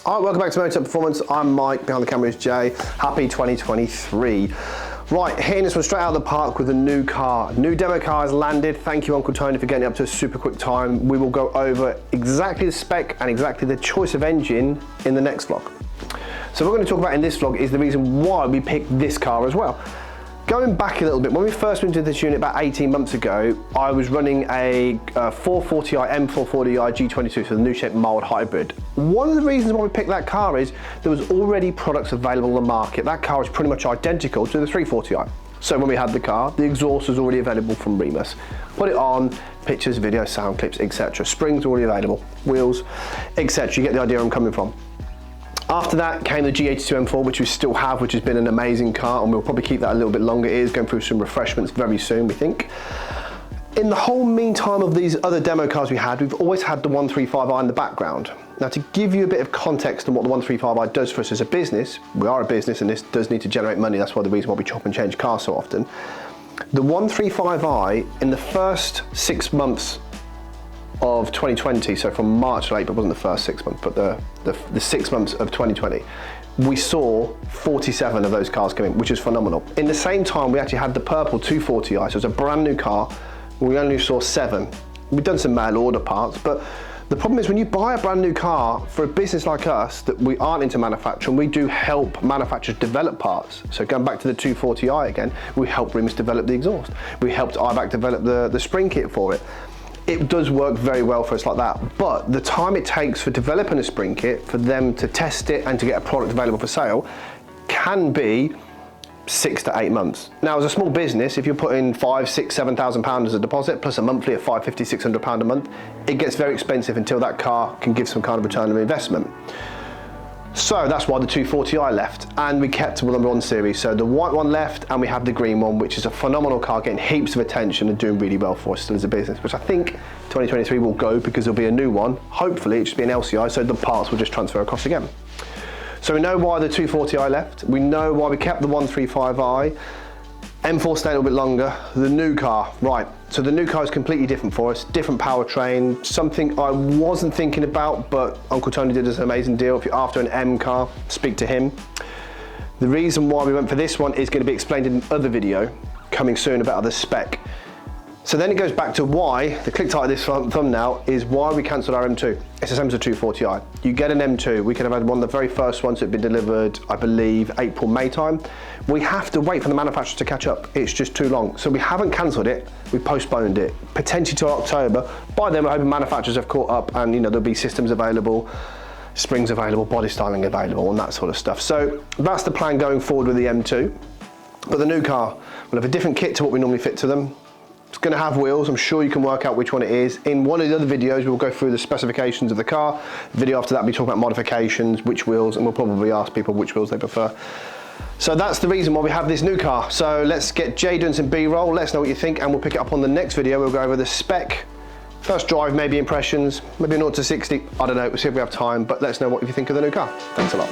Alright, welcome back to Motech Performance. I'm Mike, behind the camera is Jay. Happy 2023. Right, hitting this one straight out of the park with a new car. New demo car has landed. Thank you, Uncle Tony, for getting it up to a super quick time. We will go over exactly the spec and exactly the choice of engine in the next vlog. So what we're going to talk about in this vlog is the reason why we picked this car as well. Going back a little bit, when we first went into this unit about 18 months ago, I was running a 440i M340d G20, so the new shape mild hybrid. One of the reasons why we picked that car is there was already products available on the market. That car is pretty much identical to the 340i. So when we had the car, the exhaust was already available from Remus. Put it on, pictures, videos, sound clips, etc. Springs already available, wheels, etc. You get the idea where I'm coming from. After that came the G20 M4, which we still have, which has been an amazing car, and we'll probably keep that a little bit longer. It is going through some refreshments very soon, we think. In the whole meantime of these other demo cars we had, we've always had the 135i in the background. Now, to give you a bit of context on what the 135i does for us as a business, we are a business and this does need to generate money. That's why the reason why we chop and change cars so often. The 135i in the first 6 months of 2020, so from March to April, it wasn't the first 6 months, but the 6 months of 2020, we saw 47 of those cars come in, which is phenomenal. In the same time, we actually had the purple 240i, so it's a brand new car. We only saw 7. We've done some mail order parts, but the problem is when you buy a brand new car for a business like us, that we aren't into manufacturing, we do help manufacturers develop parts. So going back to the 240i again, we helped Remus develop the exhaust. We helped IBAC develop the spring kit for it. It does work very well for us like that, but the time it takes for developing a spring kit, for them to test it and to get a product available for sale, can be 6 to 8 months. Now, as a small business, if you're putting £5,000, £6,000, £7,000 as a deposit, plus a monthly of £550, £600 a month, it gets very expensive until that car can give some kind of return on investment. So that's why the 240i left, and we kept the number 1 series. So the white one left, and we have the green one, which is a phenomenal car, getting heaps of attention and doing really well for us still as a business, which I think 2023 will go because there'll be a new one. Hopefully it'll just be an LCI, so the parts will just transfer across again. So we know why the 240i left. We know why we kept the 135i. M4 stayed a little bit longer. The new car, right. So the new car is completely different for us, different powertrain, something I wasn't thinking about, but Uncle Tony did us an amazing deal. If you're after an M car, speak to him. The reason why we went for this one is going to be explained in another video coming soon about the spec. So then it goes back to why, the click title of this thumbnail is why we cancelled our M2. It's the same as a 240i. You get an M2, we could have had one of the very first ones that had been delivered, I believe, April, May time. We have to wait for the manufacturer to catch up. It's just too long. So we haven't cancelled it, we postponed it, potentially to October. By then we're hoping manufacturers have caught up and there'll be systems available, springs available, body styling available and that sort of stuff. So that's the plan going forward with the M2. But the new car will have a different kit to what we normally fit to them. It's going to have wheels. I'm sure you can work out which one it is. In one of the other videos, we'll go through the specifications of the car. The video after that, we talk about modifications, which wheels, and we'll probably ask people which wheels they prefer. So that's the reason why we have this new car. So let's get Jay doing some B-roll. Let us know what you think, and we'll pick it up on the next video. We'll go over the spec, first drive, maybe impressions, maybe 0 to 60. I don't know. We'll see if we have time, but let us know what you think of the new car. Thanks a lot.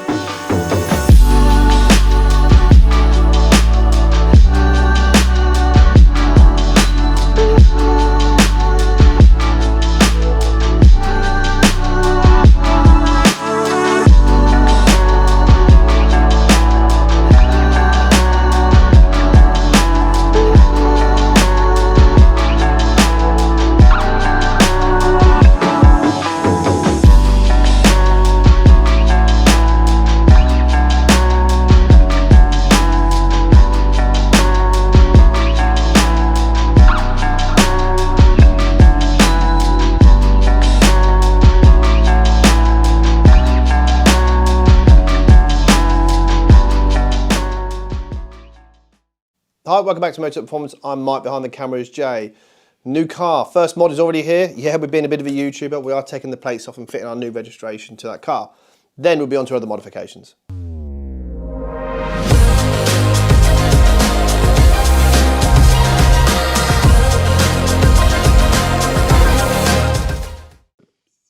Hi, welcome back to Motech Performance. I'm Mike, behind the camera is Jay. New car, first mod is already here. Yeah, we've been a bit of a YouTuber. We are taking the plates off and fitting our new registration to that car. Then we'll be on to other modifications.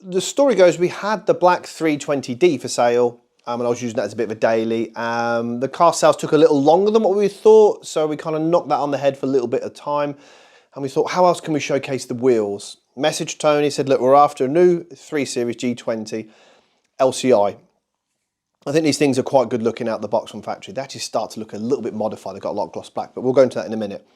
The story goes, we had the black 320d for sale. And I was using that as a bit of a daily. The car sales took a little longer than what we thought, so we kind of knocked that on the head for a little bit of time. And we thought, how else can we showcase the wheels? Messaged Tony, said, look, we're after a new 3 Series G20 LCI. I think these things are quite good looking out the box from factory. They actually start to look a little bit modified. They've got a lot of gloss black, but we'll go into that in a minute.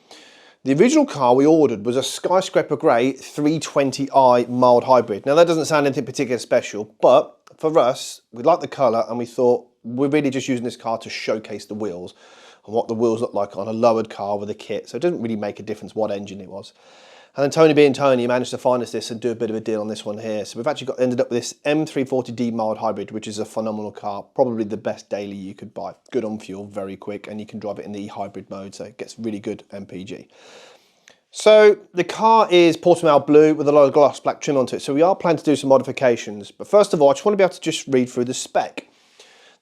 The original car we ordered was a Skyscraper Grey 320i mild hybrid. Now that doesn't sound anything particularly special, but for us, we like the colour and we thought we're really just using this car to showcase the wheels and what the wheels look like on a lowered car with a kit. So it doesn't really make a difference what engine it was. And then Tony being Tony managed to find us this and do a bit of a deal on this one here. So we've actually ended up with this M340d mild hybrid, which is a phenomenal car, probably the best daily you could buy. Good on fuel, very quick, and you can drive it in the hybrid mode, so it gets really good MPG. So the car is Portimao blue with a lot of gloss black trim onto it. So we are planning to do some modifications. But first of all, I just want to be able to just read through the spec.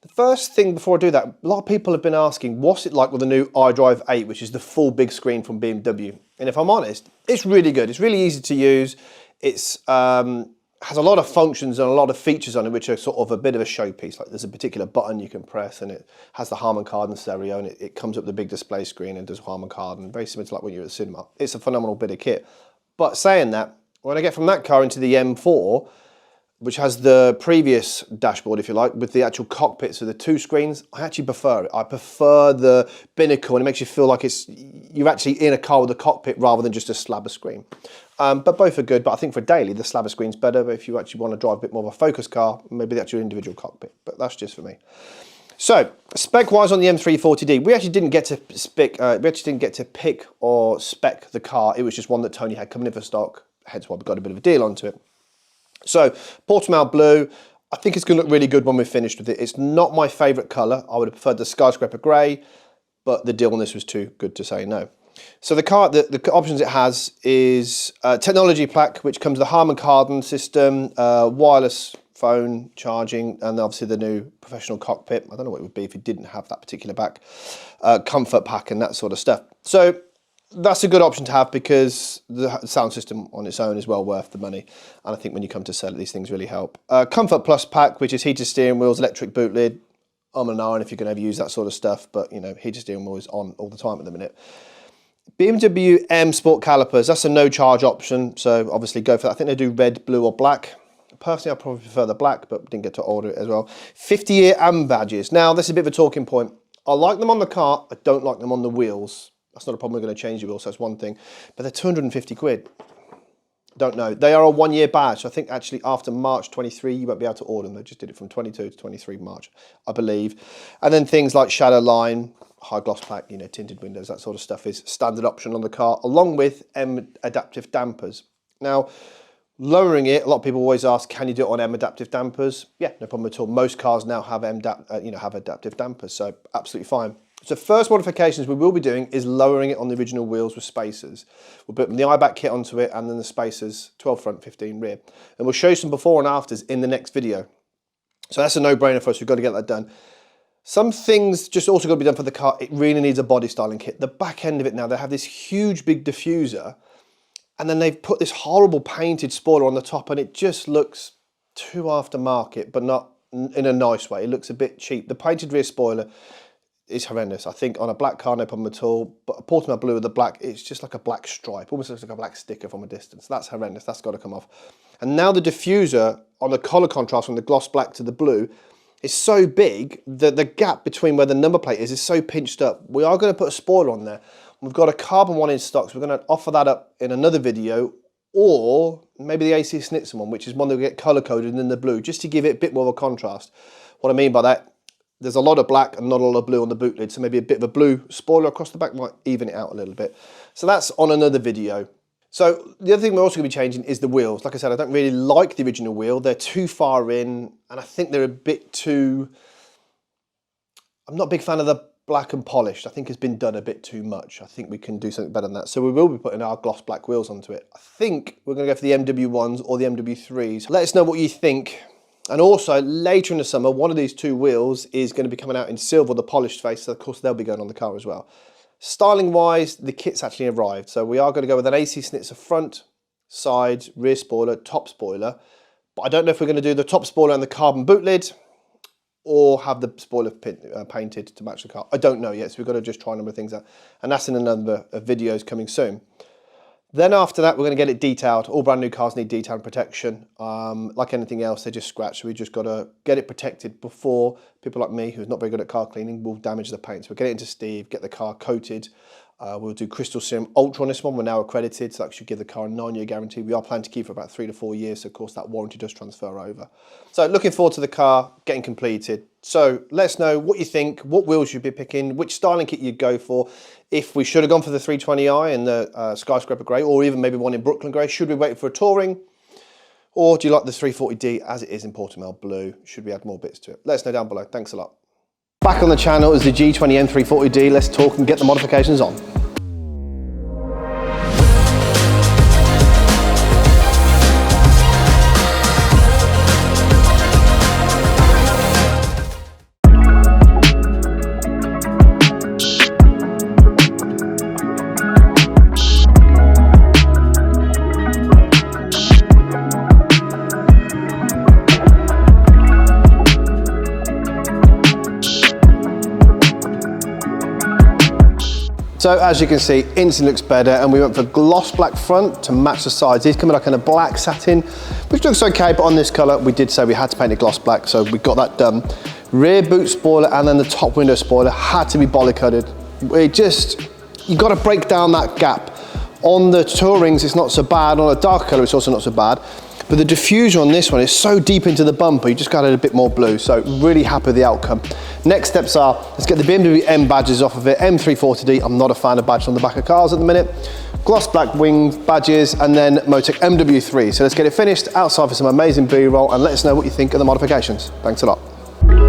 The first thing before I do that, a lot of people have been asking, what's it like with the new iDrive 8, which is the full big screen from BMW? And if I'm honest, it's really good. It's really easy to use. It's has a lot of functions and a lot of features on it, which are sort of a bit of a showpiece. Like there's a particular button you can press and it has the Harman Kardon stereo and it comes up with a big display screen and does Harman Kardon, very similar to like when you're at the cinema. It's a phenomenal bit of kit. But saying that, when I get from that car into the M4, which has the previous dashboard, if you like, with the actual cockpit, so the two screens, I actually prefer it. I prefer the binnacle, and it makes you feel like you're actually in a car with a cockpit rather than just a slab of screen. But both are good, but I think for daily, the slab of screen's better. But if you actually want to drive a bit more of a focus car, maybe that's your individual cockpit, but that's just for me. So, spec-wise on the M340d, we actually didn't get to pick or spec the car. It was just one that Tony had coming in for stock, hence why we got a bit of a deal onto it. So, Portimao blue, I think it's going to look really good when we're finished with it. It's not my favourite colour. I would have preferred the Skyscraper Grey, but the deal on this was too good to say no. So the car, the options it has is technology plaque, which comes with the Harman Kardon system, wireless phone charging, and obviously the new professional cockpit. I don't know what it would be if it didn't have that particular back. Comfort pack and that sort of stuff. So that's a good option to have because the sound system on its own is well worth the money. And I think when you come to sell it, these things really help. Comfort Plus pack, which is heated steering wheels, electric boot lid. I'm an iron if you're going to ever use that sort of stuff, but you know, heated steering wheel is on all the time at the minute. BMW M Sport calipers, that's a no charge option, so obviously go for that. I think they do red, blue or black. Personally, I probably prefer the black, but didn't get to order it as well. 50-year AM badges. Now, this is a bit of a talking point. I like them on the car, I don't like them on the wheels. That's not a problem, we're going to change the wheels, so that's one thing. But they're 250 quid. Don't know. They are a 1-year badge. So I think actually after March 23, you won't be able to order them. They just did it from 22 to 23 March, I believe. And then things like shadow line, high gloss pack, you know, tinted windows, that sort of stuff is standard option on the car, along with M adaptive dampers. Now, lowering it, a lot of people always ask, can you do it on M adaptive dampers? Yeah, no problem at all. Most cars now have have adaptive dampers, so absolutely fine. So first modifications we will be doing is lowering it on the original wheels with spacers. We'll put the iBack kit onto it and then the spacers, 12 front, 15 rear. And we'll show you some before and afters in the next video. So that's a no-brainer for us, we've got to get that done. Some things just also got to be done for the car. It really needs a body styling kit. The back end of it now, they have this huge big diffuser and then they've put this horrible painted spoiler on the top and it just looks too aftermarket, but not in a nice way. It looks a bit cheap. The painted rear spoiler is horrendous. I think on a black car, no problem at all, but a Portimao blue with the black, it's just like a black stripe, almost looks like a black sticker from a distance. That's horrendous, that's got to come off. And now the diffuser on the colour contrast from the gloss black to the blue is so big that the gap between where the number plate is so pinched up. We are going to put a spoiler on there. We've got a carbon one in stock, so we're going to offer that up in another video, or maybe the AC Snitzer one, which is one that will get colour coded in the blue, just to give it a bit more of a contrast. What I mean by that, there's a lot of black and not a lot of blue on the boot lid, so maybe a bit of a blue spoiler across the back might even it out a little bit. So that's on another video. So the other thing we're also going to be changing is the wheels. Like I said, I don't really like the original wheel. They're too far in, and I think they're a bit too... I'm not a big fan of the black and polished. I think it's been done a bit too much. I think we can do something better than that. So we will be putting our gloss black wheels onto it. I think we're going to go for the MW1s or the MW3s. Let us know what you think. And also, later in the summer, one of these two wheels is going to be coming out in silver, the polished face, so of course they'll be going on the car as well. Styling-wise, the kit's actually arrived, so we are going to go with an AC Snitzer front, side, rear spoiler, top spoiler, but I don't know if we're going to do the top spoiler and the carbon boot lid, or have the spoiler painted to match the car. I don't know yet, so we've got to just try a number of things out, and that's in a number of videos coming soon. Then after that, we're going to get it detailed. All brand new cars need detail and protection. Like anything else, they just scratch. So we just got to get it protected before people like me, who's not very good at car cleaning, will damage the paint. So we'll get it into Steve, get the car coated. We'll do Crystal Serum Ultra on this one. We're now accredited, so that should give the car a 9-year guarantee. We are planning to keep for about 3 to 4 years, so of course that warranty does transfer over. So looking forward to the car getting completed. So let us know what you think, what wheels you'd be picking, which styling kit you'd go for. If we should have gone for the 320i and the Skyscraper Grey, or even maybe one in Brooklyn Grey. Should we wait for a touring? Or do you like the 340d as it is in Portimao Blue? Should we add more bits to it? Let us know down below. Thanks a lot. Back on the channel is the G20 M340d. Let's talk and get the modifications on. So as you can see, instantly looks better, and we went for gloss black front to match the sides. These come in like in a black satin, which looks okay, but on this colour, we did say we had to paint it gloss black, so we got that done. Rear boot spoiler and then the top window spoiler had to be body coated. You got to break down that gap. On the Tourings, it's not so bad. On a darker colour, it's also not so bad. But the diffuser on this one is so deep into the bumper, you just got it a bit more blue. So really happy with the outcome. Next steps are, let's get the BMW M badges off of it. M340d, I'm not a fan of badges on the back of cars at the minute. Gloss black wing badges, and then Motech MW3. So let's get it finished outside for some amazing B-roll, and let us know what you think of the modifications. Thanks a lot.